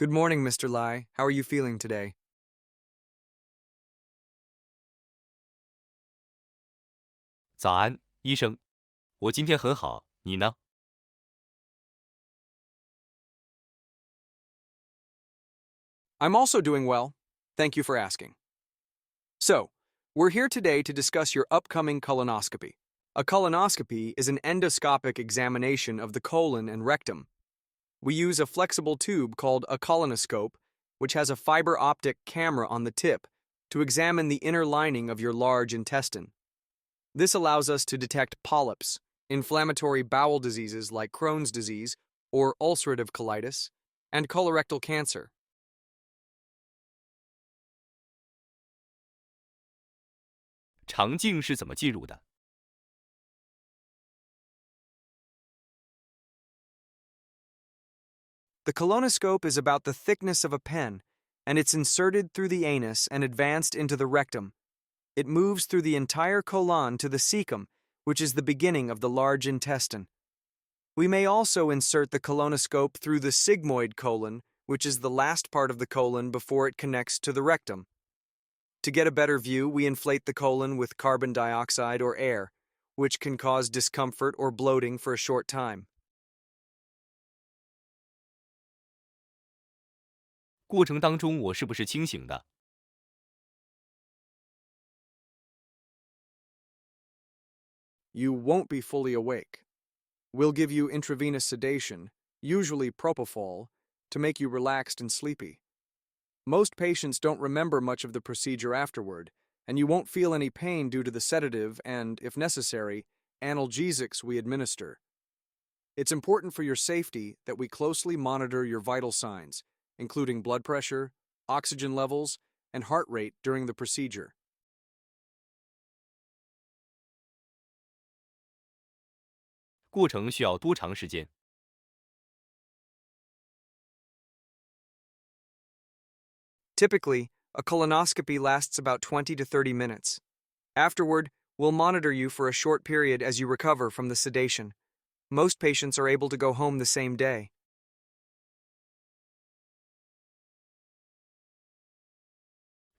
Good morning, Mr. Lai. How are you feeling today? 早安，医生。我今天很好，你呢？I'm also doing well. Thank you for asking. So, we're here today to discuss your upcoming colonoscopy. A colonoscopy is an endoscopic examination of the colon and rectum. We use a flexible tube called a colonoscope, which has a fiber optic camera on the tip, to examine the inner lining of your large intestine. This allows us to detect polyps, inflammatory bowel diseases like Crohn's disease or ulcerative colitis, and colorectal cancer. 肠镜是怎么进入的？The colonoscope is about the thickness of a pen, and it's inserted through the anus and advanced into the rectum. It moves through the entire colon to the cecum, which is the beginning of the large intestine. We may also insert the colonoscope through the sigmoid colon, which is the last part of the colon before it connects to the rectum. To get a better view, we inflate the colon with carbon dioxide or air, which can cause discomfort or bloating for a short time. 过程当中我是不是清醒的？You won't be fully awake. We'll give you intravenous sedation, usually propofol, to make you relaxed and sleepy. Most patients don't remember much of the procedure afterward, and you won't feel any pain due to the sedative and, if necessary, analgesics we administer. It's important for your safety that we closely monitor your vital signs, including blood pressure, oxygen levels, and heart rate during the procedure. 过程需要多长时间？Typically, a colonoscopy lasts about 20 to 30 minutes. Afterward, we'll monitor you for a short period as you recover from the sedation. Most patients are able to go home the same day.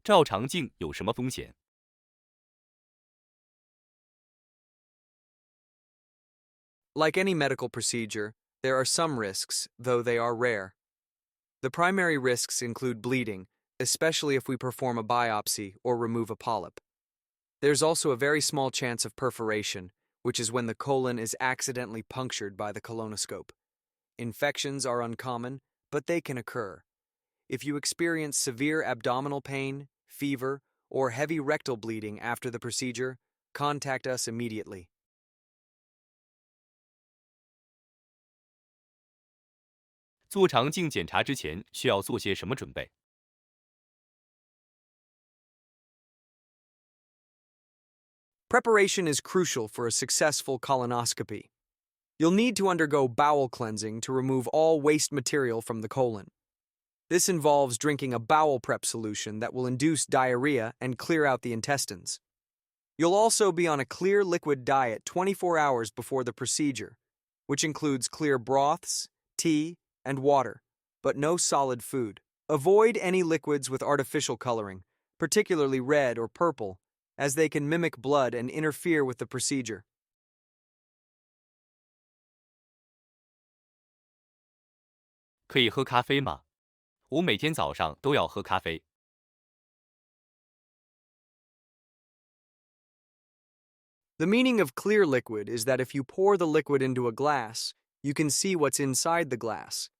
照肠镜有什么风险？Like any medical procedure, there are some risks, though they are rare. The primary risks include bleeding, especially if we perform a biopsy or remove a polyp. There's also a very small chance of perforation, which is when the colon is accidentally punctured by the colonoscope. Infections are uncommon, but they can occur. If you experience severe abdominal pain, fever, or heavy rectal bleeding after the procedure, contact us immediately. 做肠镜检查之前需要做些什么准备？Preparation is crucial for a successful colonoscopy. You'll need to undergo bowel cleansing to remove all waste material from the colon. This involves drinking a bowel prep solution that will induce diarrhea and clear out the intestines. You'll also be on a clear liquid diet 24 hours before the procedure, which includes clear broths, tea, and water, but no solid food. Avoid any liquids with artificial coloring, particularly red or purple, as they can mimic blood and interfere with the procedure. 可以喝咖啡吗？我每天早上都要喝咖啡。The meaning of clear liquid is that if you pour the liquid into a glass, you can see what's inside the glass.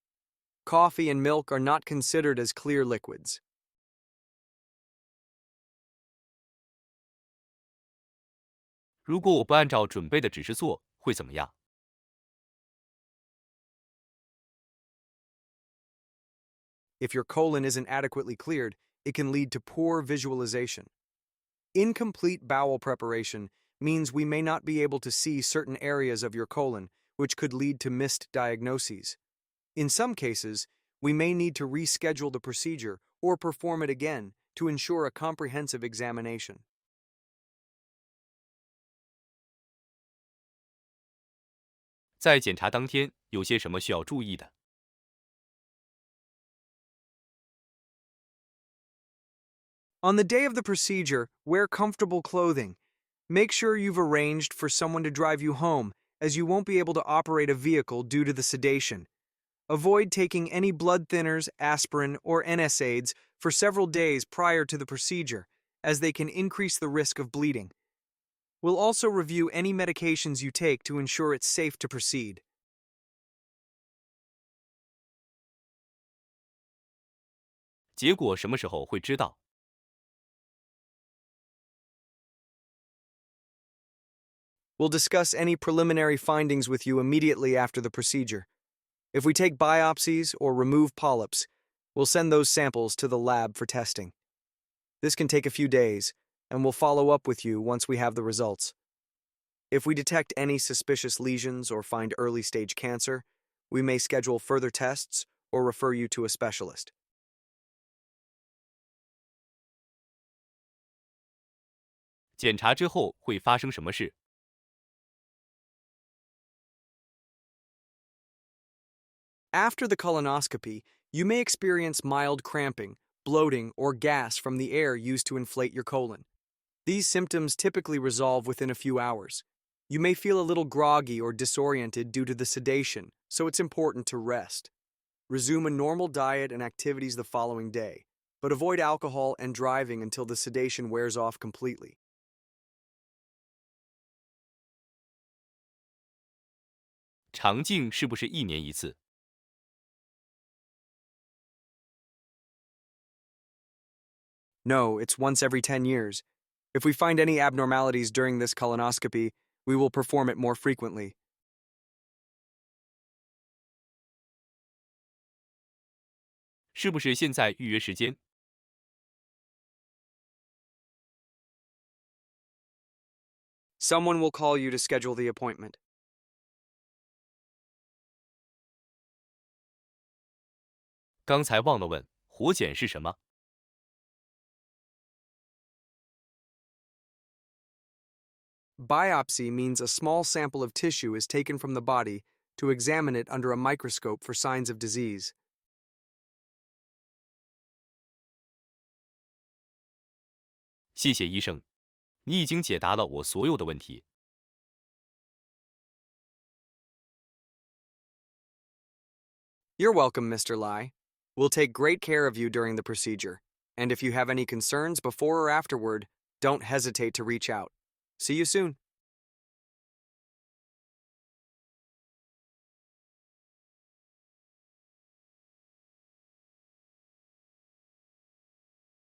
Coffee and milk are not considered as clear liquids. 如果我不按照准备的指示做，会怎么样？If your colon isn't adequately cleared, it can lead to poor visualization. Incomplete bowel preparation means we may not be able to see certain areas of your colon, which could lead to missed diagnoses. In some cases, we may need to reschedule the procedure or perform it again to ensure a comprehensive examination. 在检查当天有些什么需要注意的？ On the day of the procedure, wear comfortable clothing. Make sure you've arranged for someone to drive you home, as you won't be able to operate a vehicle due to the sedation. Avoid taking any blood thinners, aspirin, or NSAIDs for several days prior to the procedure, as they can increase the risk of bleeding. We'll also review any medications you take to ensure it's safe to proceed. 结果什么时候会知道？ We'll discuss any preliminary findings with you immediately after the procedure. If we take biopsies or remove polyps, we'll send those samples to the lab for testing. This can take a few days, and we'll follow up with you once we have the results. If we detect any suspicious lesions or find early-stage cancer, we may schedule further tests or refer you to a specialist. 检查之后会发生什么事？ After the colonoscopy, you may experience mild cramping, bloating, or gas from the air used to inflate your colon. These symptoms typically resolve within a few hours. You may feel a little groggy or disoriented due to the sedation, so it's important to rest. Resume a normal diet and activities the following day, but avoid alcohol and driving until the sedation wears off completely. 肠镜是不是1年1次？ No, it's once every 10 years. If we find any abnormalities during this colonoscopy, we will perform it more frequently. 是不是现在预约时间？ Someone will call you to schedule the appointment. 刚才忘了问，活检是什么？ Biopsy means a small sample of tissue is taken from the body to examine it under a microscope for signs of disease. 谢谢医生，你已经解答了我所有的问题。 You're welcome, Mr. Lai. We'll take great care of you during the procedure, and if you have any concerns before or afterward, don't hesitate to reach out. See you soon.